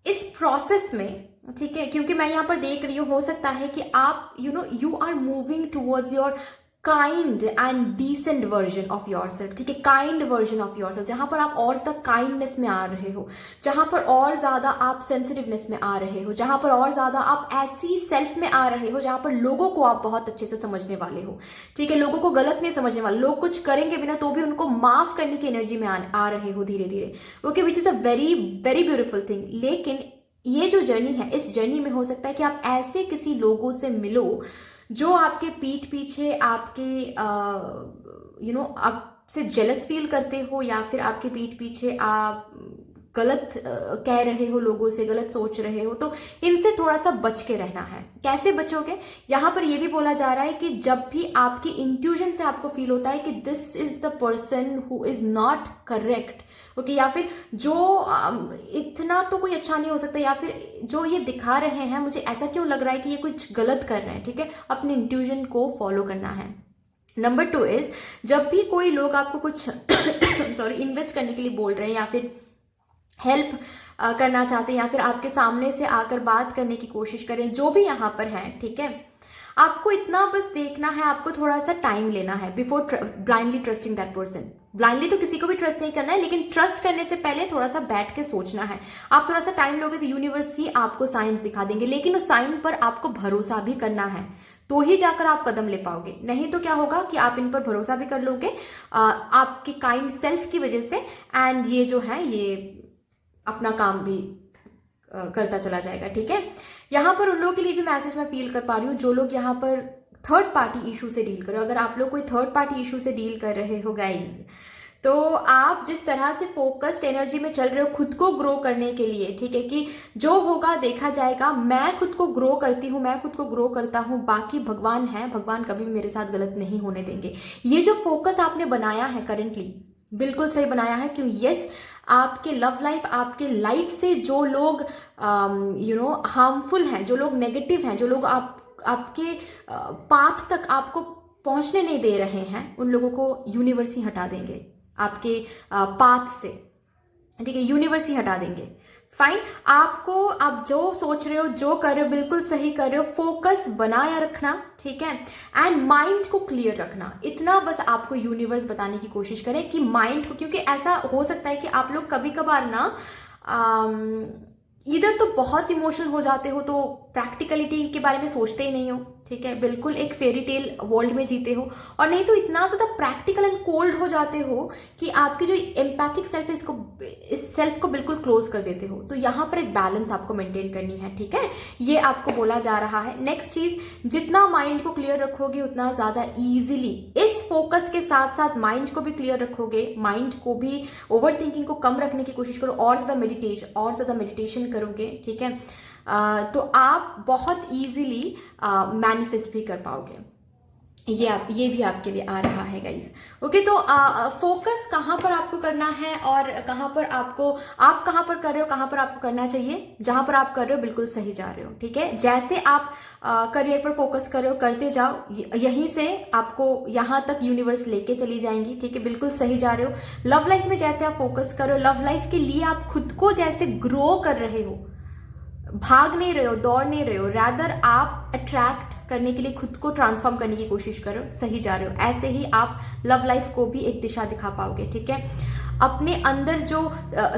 इस प्रोसेस में, ठीक है, क्योंकि मैं यहाँ पर देख रही हूँ, हो सकता है कि आप you are moving towards your kind and decent version of yourself. ठीक है, kind version of yourself, जहां पर आप और ज्यादा काइंडनेस में आ रहे हो, जहां पर और ज्यादा आप सेंसिटिवनेस में आ रहे हो, जहां पर और ज्यादा आप ऐसी सेल्फ में आ रहे हो जहां पर लोगों को आप बहुत अच्छे से समझने वाले हो. ठीक है, लोगों को गलत नहीं समझने वाले, लोग कुछ करेंगे बिना तो भी उनको माफ करने की एनर्जी में आ रहे हो धीरे धीरे. Okay, which is a very very beautiful thing. लेकिन ये जो जर्नी है, इस जर्नी में हो सकता है कि आप ऐसे किसी लोगों से मिलो जो आपके पीठ पीछे आपके आपसे जेलस फील करते हो, या फिर आपके पीठ पीछे आप गलत कह रहे हो, लोगों से गलत सोच रहे हो. तो इनसे थोड़ा सा बच के रहना है. कैसे बचोगे? यहाँ पर यह भी बोला जा रहा है कि जब भी आपकी इंट्यूजन से आपको फील होता है कि this is the person who is not correct, okay, या फिर जो इतना तो कोई अच्छा नहीं हो सकता, या फिर जो ये दिखा रहे हैं मुझे ऐसा क्यों लग रहा है कि ये कुछ गलत कर रहे हैं. ठीक है, अपने इंट्यूजन को फॉलो करना है. नंबर 2 इज, जब भी कोई लोग आपको कुछ सॉरी इन्वेस्ट करने के लिए बोल रहे हैं या फिर हेल्प करना चाहते हैं या फिर आपके सामने से आकर बात करने की कोशिश करें, जो भी यहाँ पर है, ठीक है, आपको इतना बस देखना है, आपको थोड़ा सा टाइम लेना है before blindly trusting that person. Blindly तो किसी को भी ट्रस्ट नहीं करना है, लेकिन ट्रस्ट करने से पहले थोड़ा सा बैठ के सोचना है. आप थोड़ा सा टाइम लोगे तो यूनिवर्स ही आपको साइंस दिखा देंगे, लेकिन उस साइन पर आपको भरोसा भी करना है. तो ही जाकर आप कदम ले पाओगे। नहीं तो क्या होगा कि आप इन पर भरोसा भी कर लोगे आपके काइंड सेल्फ की वजह से, एंड ये जो है ये अपना काम भी करता चला जाएगा। ठीक है, यहाँ पर उन लोगों के लिए भी मैसेज मैं फील कर पा रही हूँ जो लोग यहाँ पर थर्ड पार्टी इशू से डील कर रहे हो। अगर आप लोग कोई थर्ड पार्टी इशू से डील कर रहे हो गाइज, तो आप जिस तरह से फोकस्ड एनर्जी में चल रहे हो खुद को ग्रो करने के लिए, ठीक है, कि जो होगा देखा जाएगा, मैं खुद को ग्रो करती हूँ, मैं खुद को ग्रो करता हूँ, बाकी भगवान है, भगवान कभी भी मेरे साथ गलत नहीं होने देंगे। ये जो फोकस आपने बनाया है करेंटली, बिल्कुल सही बनाया है। क्यों? यस, आपके लव लाइफ, आपके लाइफ से जो लोग हार्मफुल हैं, जो लोग नेगेटिव हैं, जो लोग आपके पाथ तक आपको पहुंचने नहीं दे रहे हैं, उन लोगों को यूनिवर्स ही हटा देंगे आपके पाथ से। ठीक है, यूनिवर्स ही हटा देंगे। फाइन, आपको आप जो सोच रहे हो, जो कर रहे हो, बिल्कुल सही कर रहे हो। फोकस बनाया रखना, ठीक है, एंड माइंड को क्लियर रखना, इतना बस आपको यूनिवर्स बताने की कोशिश करें कि माइंड को, क्योंकि ऐसा हो सकता है कि आप लोग कभी कभार ना इधर तो बहुत इमोशनल हो जाते हो, तो प्रैक्टिकलिटी के बारे में सोचते ही नहीं हो। ठीक है, बिल्कुल एक फेरी टेल वर्ल्ड में जीते हो, और नहीं तो इतना ज़्यादा प्रैक्टिकल एंड कोल्ड हो जाते हो कि आपकी जो एम्पैथिक सेल्फ है इस सेल्फ को बिल्कुल क्लोज कर देते हो। तो यहाँ पर एक बैलेंस आपको मेंटेन करनी है। ठीक है, ये आपको बोला जा रहा है। नेक्स्ट चीज़, जितना माइंड को क्लियर रखोगे उतना ज़्यादा ईजिली, इस फोकस के साथ साथ माइंड को भी क्लियर रखोगे, माइंड को भी, ओवर थिंकिंग को कम रखने की कोशिश करो, और ज़्यादा मेडिटेशन करोगे। ठीक है, तो आप बहुत इजीली मैनिफेस्ट भी कर पाओगे। ये भी आपके लिए आ रहा है गाइस। ओके, तो फोकस कहाँ पर आपको करना है और कहाँ पर आप कहाँ पर कर रहे हो, कहाँ पर आपको करना चाहिए। जहाँ पर आप कर रहे हो बिल्कुल सही जा रहे हो। ठीक है, जैसे आप करियर पर फोकस कर रहे हो, करते जाओ, यहीं से आपको यहाँ तक यूनिवर्स लेके चली जाएंगी। ठीक है, बिल्कुल सही जा रहे हो। लव लाइफ में जैसे आप फोकस कर रहे हो, लव लाइफ के लिए आप खुद को जैसे ग्रो कर रहे हो, भाग नहीं रहे हो, दौड़ नहीं रहे हो, रादर आप अट्रैक्ट करने के लिए खुद को ट्रांसफॉर्म करने की कोशिश करो, सही जा रहे हो। ऐसे ही आप लव लाइफ को भी एक दिशा दिखा पाओगे। ठीक है, अपने अंदर जो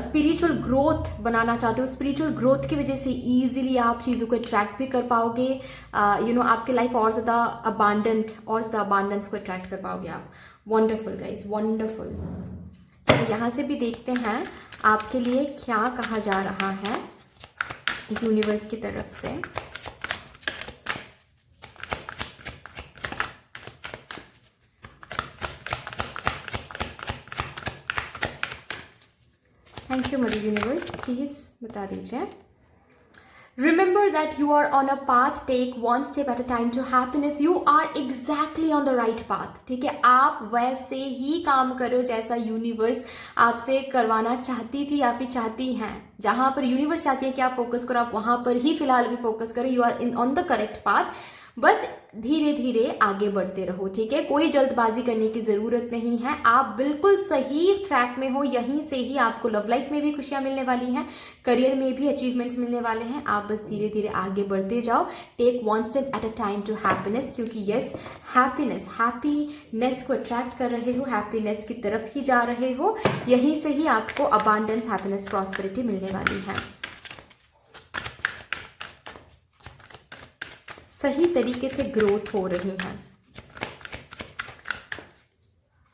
स्पिरिचुअल ग्रोथ बनाना चाहते हो, स्पिरिचुअल ग्रोथ की वजह से इजीली आप चीज़ों को अट्रैक्ट भी कर पाओगे। आपके लाइफ और ज़्यादा अबांडेंस को अट्रैक्ट कर पाओगे आप। Wonderful guys, wonderful. चलिए यहाँ से भी देखते हैं आपके लिए क्या कहा जा रहा है यूनिवर्स की तरफ से। Thank you mother universe, please बता दीजिए। Remember that you are on a path, take one step at a time to happiness. You are exactly on the right path. ठीक है, आप वैसे ही काम करो जैसा यूनिवर्स आपसे करवाना चाहती थी या फिर चाहती हैं। जहाँ पर यूनिवर्स चाहती है कि आप फोकस करो, आप वहाँ पर ही फिलहाल भी फोकस करो। You are on the correct path. बस धीरे धीरे आगे बढ़ते रहो। ठीक है, कोई जल्दबाजी करने की ज़रूरत नहीं है, आप बिल्कुल सही ट्रैक में हो। यहीं से ही आपको लव लाइफ में भी खुशियाँ मिलने वाली हैं, करियर में भी अचीवमेंट्स मिलने वाले हैं। आप बस धीरे धीरे आगे बढ़ते जाओ। Take one step at a time to happiness, क्योंकि यस, हैप्पीनेस को अट्रैक्ट कर रहे हो, हैप्पीनेस की तरफ ही जा रहे हो। यहीं से ही आपको अबांडेंस, हैप्पीनेस, प्रॉस्पेरिटी मिलने वाली है। सही तरीके से ग्रोथ हो रही है।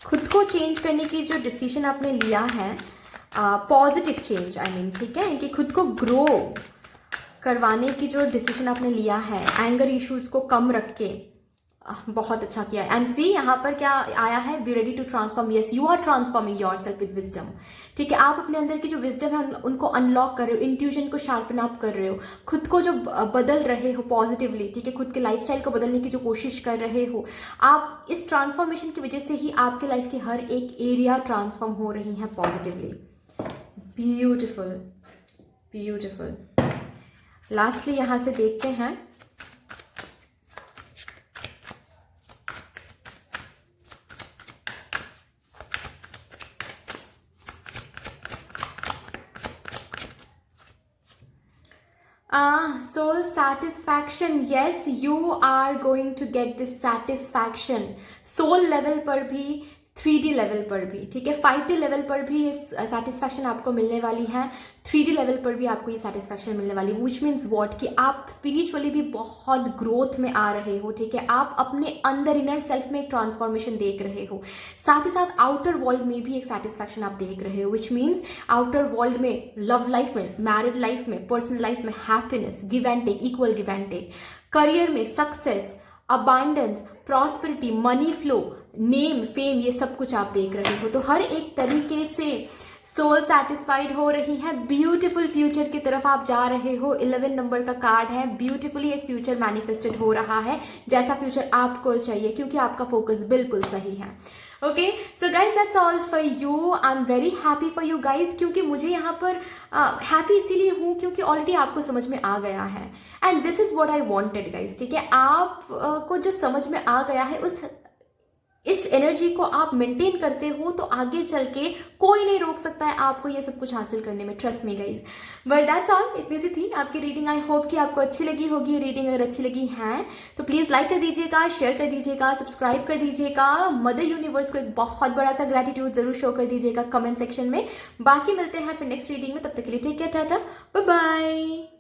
खुद को चेंज करने की जो डिसीजन आपने लिया है, पॉजिटिव चेंज आई मीन, ठीक है, कि खुद को ग्रो करवाने की जो डिसीजन आपने लिया है, एंगर इश्यूज को कम रख के, बहुत अच्छा किया। एंड सी यहाँ पर क्या आया है, be ready to transform. Yes, you are transforming yourself with wisdom. ठीक है, आप अपने अंदर की जो विजडम है उनको अनलॉक कर रहे हो, इंट्यूजन को शार्पन अप कर रहे हो, खुद को जो बदल रहे हो पॉजिटिवली। ठीक है, खुद के लाइफस्टाइल को बदलने की जो कोशिश कर रहे हो आप, इस ट्रांसफॉर्मेशन की वजह से ही आपके लाइफ की हर एक एरिया ट्रांसफॉर्म हो रही है पॉजिटिवली। Beautiful, beautiful. लास्टली यहाँ से देखते हैं soul satisfaction. Yes, you are going to get this satisfaction. soul level पर भी 3D लेवल पर भी, ठीक है, 5D लेवल पर भी ये सेटिस्फैक्शन आपको मिलने वाली है, 3D लेवल पर भी आपको ये सेटिस्फैक्शन मिलने वाली, विच मीन्स वॉट कि आप स्पिरिचुअली भी बहुत ग्रोथ में आ रहे हो, ठीक है, आप अपने अंदर इनर सेल्फ में एक ट्रांसफॉर्मेशन देख रहे हो, साथ ही साथ आउटर वर्ल्ड में भी एक सेटिस्फैक्शन आप देख रहे हो, विच मीन्स आउटर वर्ल्ड में, लव लाइफ में, मैरिड लाइफ में, पर्सनल लाइफ में happiness, give and take, equal give and take, career में success, abundance, prosperity, money flow, name, fame, ये सब कुछ आप देख रहे हो। तो हर एक तरीके से सोल सेटिस्फाइड हो रही है, ब्यूटीफुल फ्यूचर की तरफ आप जा रहे हो। 11 नंबर का कार्ड है, ब्यूटीफुली एक फ्यूचर मैनिफेस्टेड हो रहा है, जैसा फ्यूचर आपको चाहिए, क्योंकि आपका फोकस बिल्कुल सही है। Okay, so guys that's all for you. I am very happy for you guys, क्योंकि मुझे यहाँ पर हैप्पी इसीलिए हूँ क्योंकि ऑलरेडी आपको समझ में आ गया है, and this is what I wanted guys, ठीक है, आप को जो समझ में आ गया है इस एनर्जी को आप मेंटेन करते हो तो आगे चल के कोई नहीं रोक सकता है आपको ये सब कुछ हासिल करने में, trust me guys. But that's all, इतनी सी थी आपकी रीडिंग। आई होप कि आपको अच्छी लगी होगी रीडिंग। अगर अच्छी लगी है तो प्लीज़ लाइक कर दीजिएगा, शेयर कर दीजिएगा, सब्सक्राइब कर दीजिएगा, मदर यूनिवर्स को एक बहुत बड़ा सा ग्रेटिट्यूड जरूर शो कर दीजिएगा कमेंट सेक्शन में। बाकी मिलते हैं फिर नेक्स्ट रीडिंग में, तब तक के लिए take care, tata, bye bye.